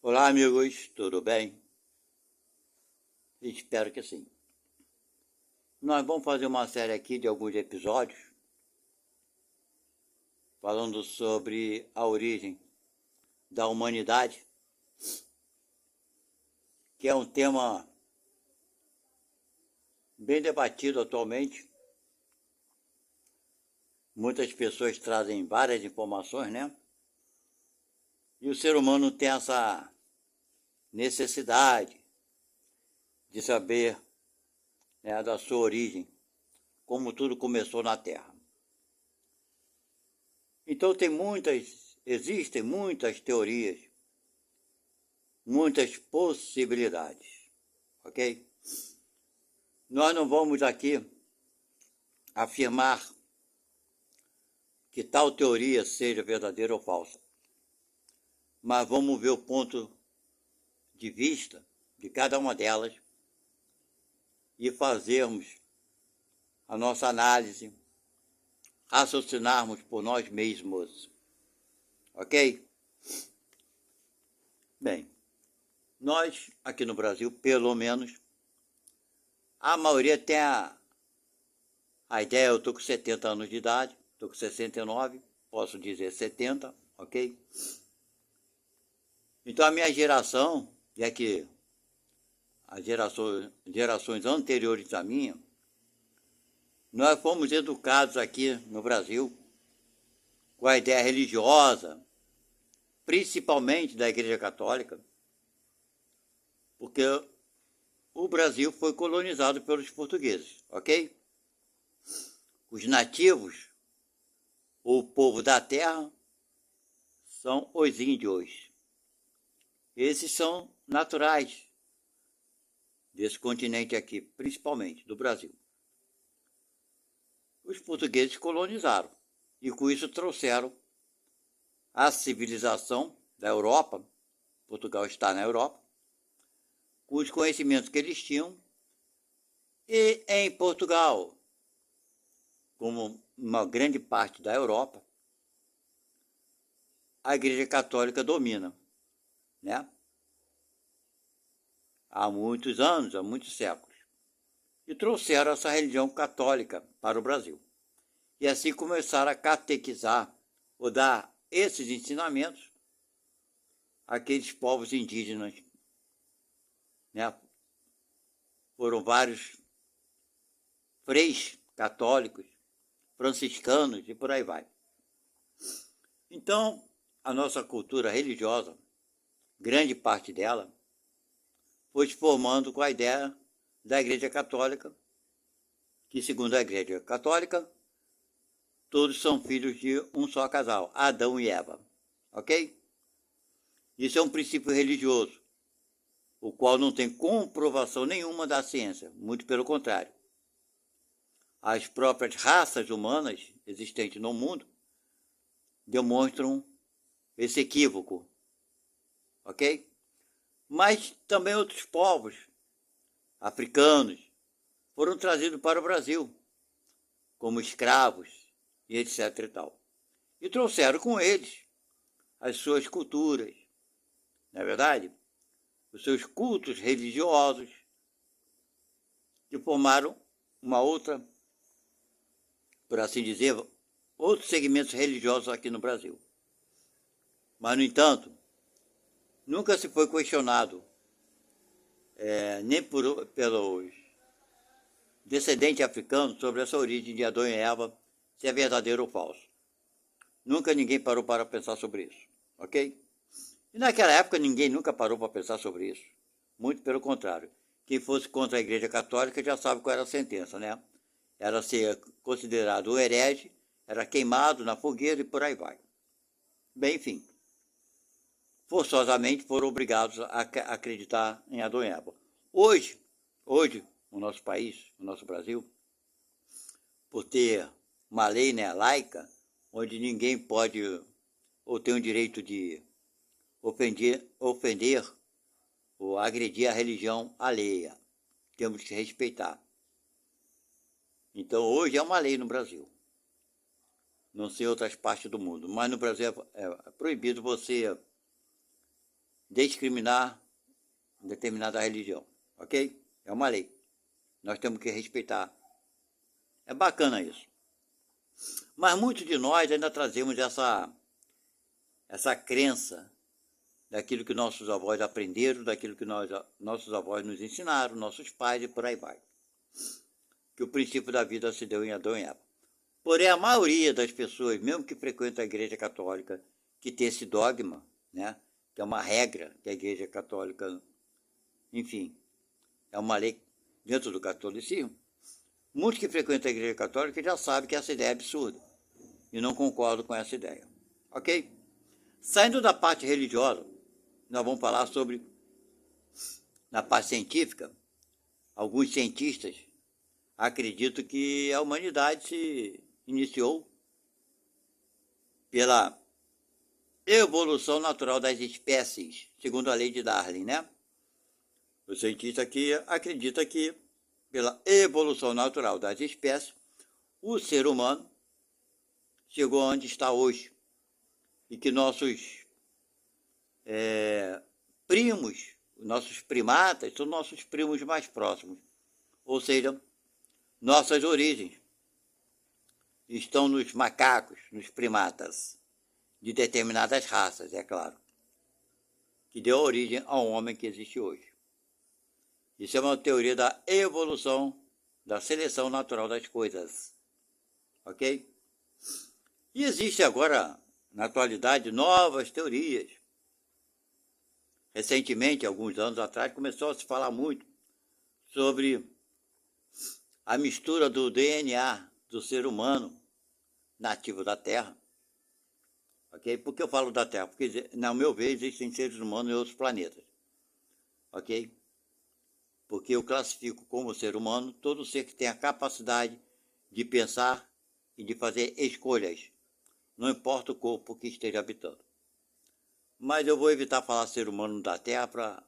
Olá, amigos, tudo bem? Espero que sim. Nós vamos fazer uma série aqui de alguns episódios falando sobre a origem da humanidade, que é um tema bem debatido atualmente. Muitas pessoas trazem várias informações, né? E o ser humano tem essa necessidade de saber, né, da sua origem, como tudo começou na Terra. Então existem muitas teorias, muitas possibilidades, ok? Nós não vamos aqui afirmar que tal teoria seja verdadeira ou falsa, mas vamos ver o ponto de vista de cada uma delas e fazermos a nossa análise, raciocinarmos por nós mesmos, ok? Bem, nós aqui no Brasil, pelo menos, a maioria tem a ideia. Eu estou com 70 anos de idade, estou com 69, posso dizer 70, ok? Então a minha geração, é que as gerações anteriores à minha, nós fomos educados aqui no Brasil com a ideia religiosa, principalmente da Igreja Católica, porque o Brasil foi colonizado pelos portugueses, ok? Os nativos, ou o povo da terra, são os índios. Esses são naturais desse continente aqui, principalmente do Brasil. Os portugueses colonizaram e com isso trouxeram a civilização da Europa. Portugal está na Europa, com os conhecimentos que eles tinham. E em Portugal, como uma grande parte da Europa, a Igreja Católica domina, né? Há muitos anos, há muitos séculos. E trouxeram essa religião católica para o Brasil. E assim começaram a catequizar, ou dar esses ensinamentos àqueles povos indígenas, né? Foram vários freis católicos, franciscanos e por aí vai. Então, a nossa cultura religiosa, grande parte dela, foi se formando com a ideia da Igreja Católica, que, segundo a Igreja Católica, todos são filhos de um só casal, Adão e Eva, ok? Isso é um princípio religioso, o qual não tem comprovação nenhuma da ciência, muito pelo contrário. As próprias raças humanas existentes no mundo demonstram esse equívoco, ok? Mas também outros povos africanos foram trazidos para o Brasil como escravos e etc e tal. E trouxeram com eles as suas culturas, não é verdade? Os seus cultos religiosos, que formaram uma outra, por assim dizer, outros segmentos religiosos aqui no Brasil. Mas, no entanto, nunca se foi questionado, nem pelos descendentes africanos, sobre essa origem de Adão e Eva, se é verdadeiro ou falso. Nunca ninguém parou para pensar sobre isso, ok? E naquela época ninguém nunca parou para pensar sobre isso. Muito pelo contrário. Quem fosse contra a Igreja Católica já sabe qual era a sentença, né? Era ser considerado o herege, era queimado na fogueira e por aí vai. Bem, enfim. Forçosamente foram obrigados a acreditar em Adão e Eva. Hoje, o nosso país, o nosso Brasil, por ter uma lei, né, laica, onde ninguém pode ou tem o direito de ofender ou agredir a religião alheia. Temos que respeitar. Então, hoje é uma lei no Brasil. Não sei em outras partes do mundo, mas no Brasil é proibido você discriminar determinada religião, ok? É uma lei. Nós temos que respeitar. É bacana isso. Mas muitos de nós ainda trazemos essa crença daquilo que nossos avós aprenderam, daquilo que nossos avós nos ensinaram, nossos pais e por aí vai. Que o princípio da vida se deu em Adão e Eva. Porém, a maioria das pessoas, mesmo que frequentam a Igreja Católica, que tem esse dogma, né, que é uma regra que a Igreja Católica, enfim, é uma lei dentro do catolicismo, muitos que frequentam a Igreja Católica já sabem que essa ideia é absurda e não concordam com essa ideia. Ok? Saindo da parte religiosa, nós vamos falar sobre, na parte científica, alguns cientistas acreditam que a humanidade se iniciou pela evolução natural das espécies, segundo a lei de Darwin, né? O cientista aqui acredita que, pela evolução natural das espécies, o ser humano chegou onde está hoje e que nossos primos, nossos primatas, são nossos primos mais próximos, ou seja, nossas origens estão nos macacos, nos primatas, de determinadas raças, é claro, que deu origem ao homem que existe hoje. Isso é uma teoria da evolução, da seleção natural das coisas, ok? E existe agora, na atualidade, novas teorias. Recentemente, alguns anos atrás, começou a se falar muito sobre a mistura do DNA do ser humano nativo da Terra. Ok? Por que eu falo da Terra? Porque, no meu ver, existem seres humanos em outros planetas. Ok? Porque eu classifico como ser humano todo ser que tem a capacidade de pensar e de fazer escolhas, não importa o corpo que esteja habitando. Mas eu vou evitar falar ser humano da Terra para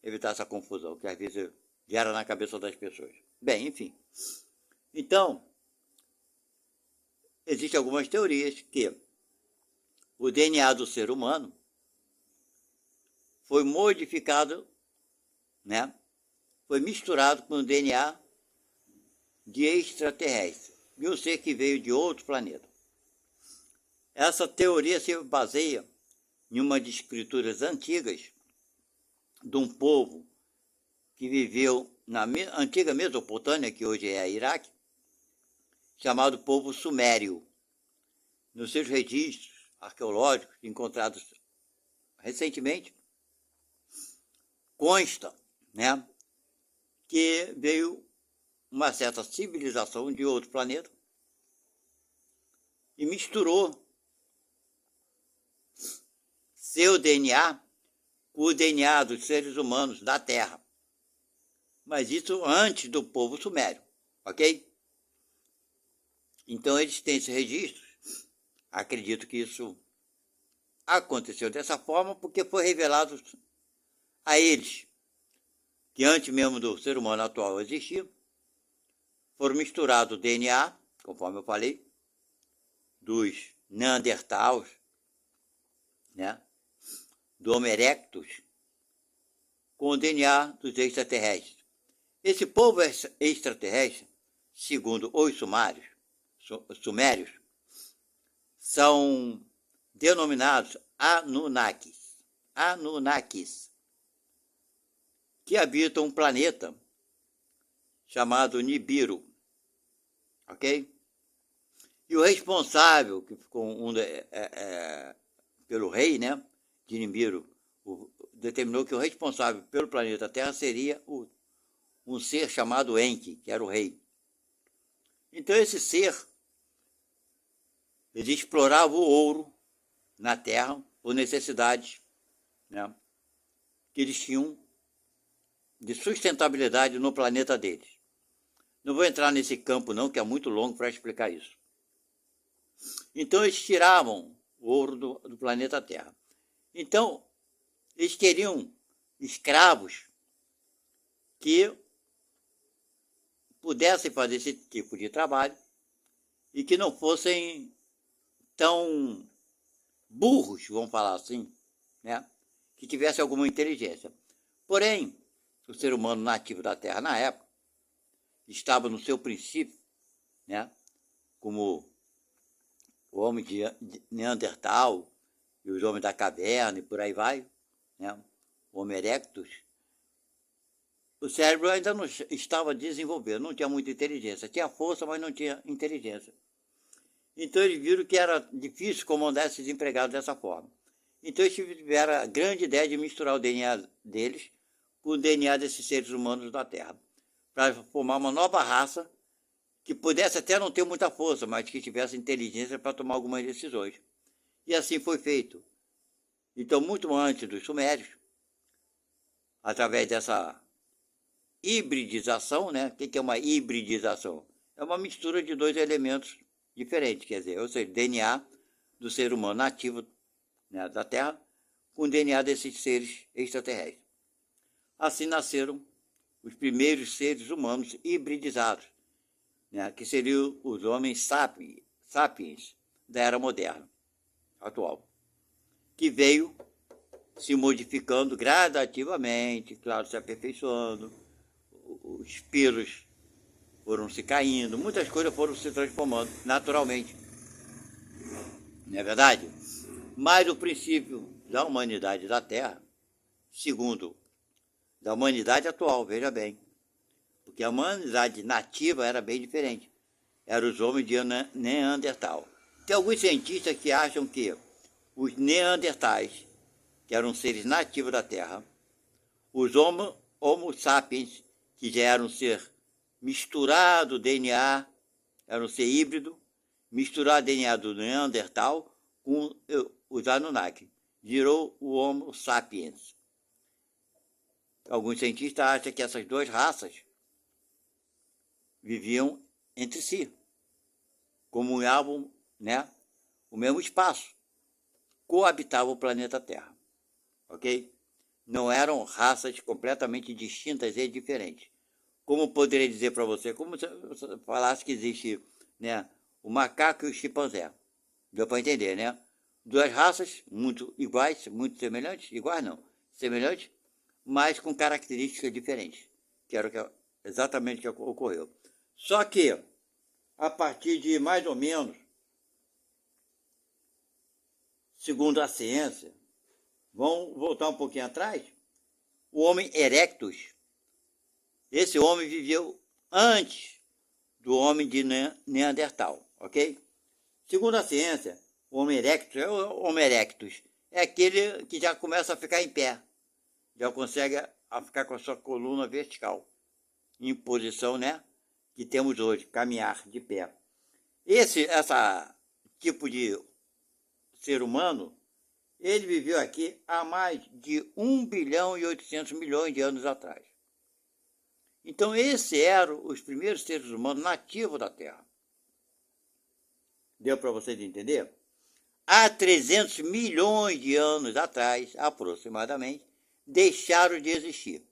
evitar essa confusão, que às vezes gera na cabeça das pessoas. Bem, enfim. Então, existem algumas teorias que o DNA do ser humano foi modificado, né? Foi misturado com o DNA de extraterrestre, de um ser que veio de outro planeta. Essa teoria se baseia em uma de escrituras antigas de um povo que viveu na antiga Mesopotâmia, que hoje é Iraque, chamado povo sumério. Nos seus registros arqueológicos encontrados recentemente, consta, né, que veio uma certa civilização de outro planeta e misturou seu DNA com o DNA dos seres humanos da Terra. Mas isso antes do povo sumério, ok? Então eles têm esses registros. Acredito que isso aconteceu dessa forma porque foi revelado a eles que antes mesmo do ser humano atual existir, foram misturados o DNA, conforme eu falei, dos Neandertals, né, do Homo erectus, com o DNA dos extraterrestres. Esse povo extraterrestre, segundo os sumérios, são denominados Anunnakis, que habitam um planeta chamado Nibiru, ok? E o responsável, que ficou pelo rei, né, de Nibiru, determinou que o responsável pelo planeta Terra seria um ser chamado Enki, que era o rei. Então esse ser, ele explorava o ouro na Terra por necessidades, né, que eles tinham de sustentabilidade no planeta deles. Não vou entrar nesse campo não, que é muito longo para explicar isso. Então eles tiravam o ouro do planeta Terra. Então eles queriam escravos que pudessem fazer esse tipo de trabalho e que não fossem tão burros, vamos falar assim, né? que tivesse alguma inteligência. Porém, o ser humano nativo da Terra na época estava no seu princípio, né, como o homem de Neandertal e os homens da caverna e por aí vai, né, o Homo erectus. O cérebro ainda não estava desenvolvendo, não tinha muita inteligência. Tinha força, mas não tinha inteligência. Então eles viram que era difícil comandar esses empregados dessa forma. Então eles tiveram a grande ideia de misturar o DNA deles com o DNA desses seres humanos da Terra, para formar uma nova raça que pudesse até não ter muita força, mas que tivesse inteligência para tomar algumas decisões. E assim foi feito. Então, muito antes dos sumérios, através dessa hibridização, né? O que é uma hibridização? É uma mistura de dois elementos diferentes, quer dizer, ou seja, DNA do ser humano nativo, né, da Terra, com o DNA desses seres extraterrestres. Assim nasceram os primeiros seres humanos hibridizados, né, que seriam os homens sapiens da era moderna, atual, que veio se modificando gradativamente, claro, se aperfeiçoando, os pelos foram se caindo, muitas coisas foram se transformando naturalmente, não é verdade? Mas o princípio da humanidade da Terra, segundo da humanidade atual, veja bem, porque a humanidade nativa era bem diferente, eram os homens de Neandertal. Tem alguns cientistas que acham que os Neandertais, que eram seres nativos da Terra, os Homo sapiens, que já eram um ser misturado DNA, era um ser híbrido, misturar DNA do Neandertal com os Anunnaki. Virou o Homo sapiens. Alguns cientistas acham que essas duas raças viviam entre si, comunhavam, né, o mesmo espaço, coabitavam o planeta Terra, ok? Não eram raças completamente distintas e diferentes. Como poderia dizer para você, como se você falasse que existe, né, o macaco e o chimpanzé. Deu para entender, né? Duas raças muito iguais, muito semelhantes, iguais não, semelhantes, mas com características diferentes, que era exatamente o que ocorreu. Só que, a partir de mais ou menos, segundo a ciência, vamos voltar um pouquinho atrás, o Homo erectus, esse homem viveu antes do homem de Neandertal, ok? Segundo a ciência, o Homo erectus é aquele que já começa a ficar em pé, já consegue ficar com a sua coluna vertical, em posição, né, que temos hoje, caminhar de pé. Esse tipo de ser humano, ele viveu aqui há mais de 1 bilhão e 800 milhões de anos atrás. Então, esses eram os primeiros seres humanos nativos da Terra. Deu para vocês entender? Há 300 milhões de anos atrás, aproximadamente, deixaram de existir.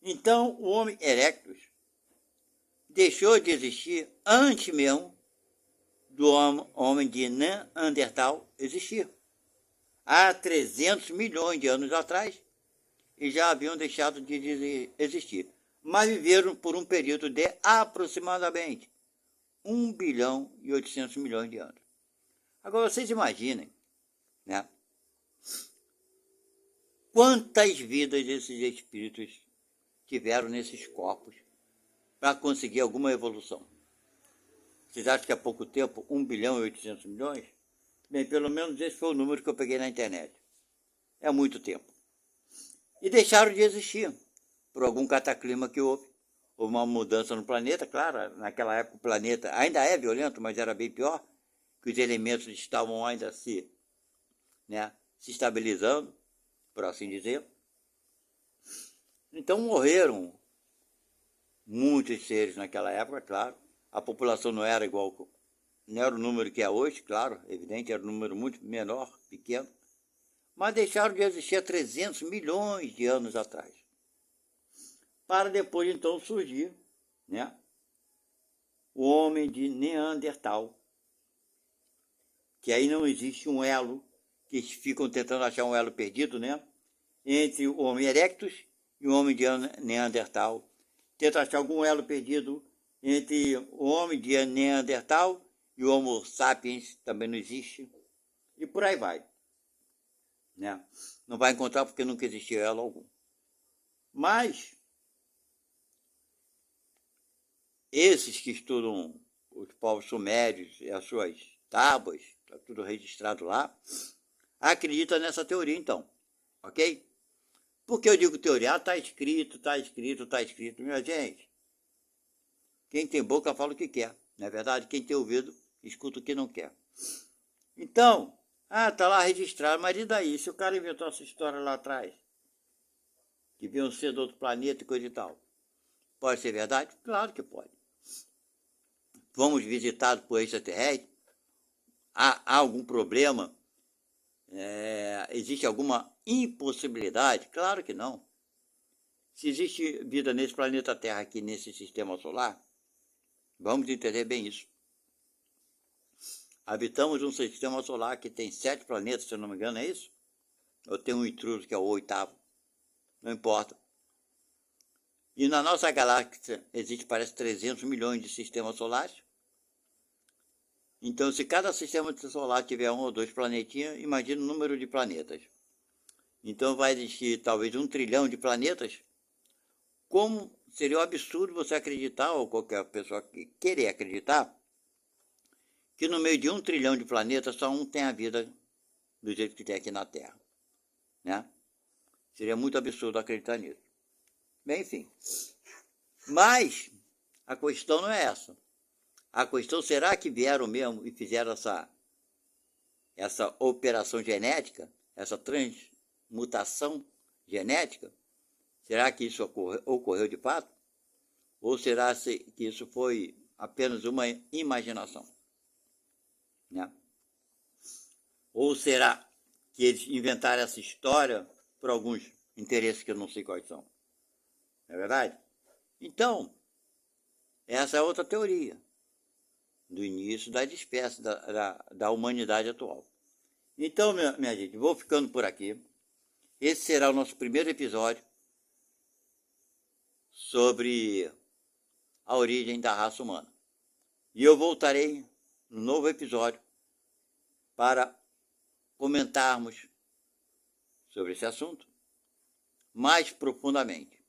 Então, o Homo erectus deixou de existir antes mesmo do homem de Neandertal existir. Há 300 milhões de anos atrás, e já haviam deixado de existir. Mas viveram por um período de aproximadamente 1 bilhão e 800 milhões de anos. Agora, vocês imaginem, né, quantas vidas esses espíritos tiveram nesses corpos para conseguir alguma evolução. Vocês acham que há pouco tempo, 1 bilhão e 800 milhões? Bem, pelo menos esse foi o número que eu peguei na internet. É muito tempo. E deixaram de existir por algum cataclisma que houve. Houve uma mudança no planeta, claro, naquela época o planeta ainda é violento, mas era bem pior, que os elementos estavam ainda se estabilizando, por assim dizer. Então morreram muitos seres naquela época, claro. A população não era igual, não era o número que é hoje, claro, evidente, era um número muito menor, pequeno. Mas deixaram de existir há 300 milhões de anos atrás. Para depois, então, surgir, né, o homem de Neandertal, que aí não existe um elo, que ficam tentando achar um elo perdido, né? entre o Homo erectus e o Homem de Neandertal. Tenta achar algum elo perdido entre o Homem de Neandertal e o Homo sapiens, também não existe. E por aí vai. Né? Não vai encontrar porque nunca existiu elo algum. Mas esses que estudam os povos sumérios e as suas tábuas, está tudo registrado lá, acreditam nessa teoria então, ok? Por que eu digo teoria? Ah, está escrito, está escrito, está escrito. Minha gente, quem tem boca fala o que quer, não é verdade? Quem tem ouvido, escuta o que não quer. Então, está lá registrado, mas e daí? Se o cara inventou essa história lá atrás, que veio um ser do outro planeta e coisa e tal, pode ser verdade? Claro que pode. Fomos visitados por extraterrestres? Há algum problema? Existe alguma impossibilidade? Claro que não. Se existe vida nesse planeta Terra, aqui nesse sistema solar, vamos entender bem isso. Habitamos um sistema solar que tem 7 planetas, se eu não me engano, é isso? Ou tem um intruso que é o 8º? Não importa. E na nossa galáxia existe, parece, 300 milhões de sistemas solares. Então, se cada sistema solar tiver 1 ou 2 planetinhas, imagina o número de planetas. Então, vai existir talvez 1 trilhão de planetas. Como seria um absurdo você acreditar, ou qualquer pessoa que querer acreditar, que no meio de 1 trilhão de planetas, só um tem a vida do jeito que tem aqui na Terra. Né? Seria muito absurdo acreditar nisso. Bem, enfim. Mas a questão não é essa. A questão, será que vieram mesmo e fizeram essa operação genética, essa transmutação genética? Será que isso ocorreu de fato? Ou será que isso foi apenas uma imaginação? Né? Ou será que eles inventaram essa história por alguns interesses que eu não sei quais são? Não é verdade? Então, essa é outra teoria do início da espécie, da humanidade atual. Então, minha gente, vou ficando por aqui. Esse será o nosso primeiro episódio sobre a origem da raça humana. E eu voltarei no novo episódio para comentarmos sobre esse assunto mais profundamente.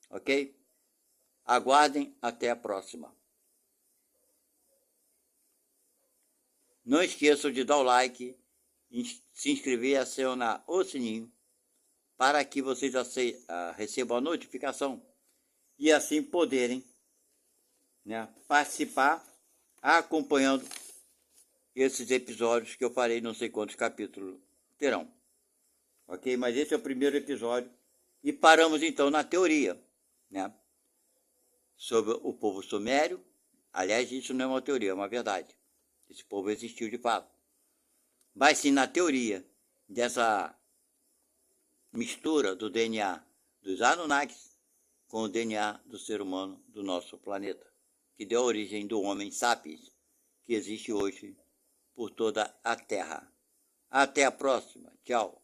Ok? Aguardem até a próxima. Não esqueçam de dar o like, se inscrever e acionar o sininho para que vocês recebam a notificação e assim poderem, né, participar acompanhando esses episódios que eu farei, não sei quantos capítulos terão. Ok? Mas esse é o primeiro episódio e paramos então na teoria, né, sobre o povo sumério. Aliás, isso não é uma teoria, é uma verdade. Esse povo existiu de fato. Mas sim na teoria dessa mistura do DNA dos Anunnakis com o DNA do ser humano do nosso planeta, que deu a origem do Homem sapiens, que existe hoje por toda a Terra. Até a próxima. Tchau.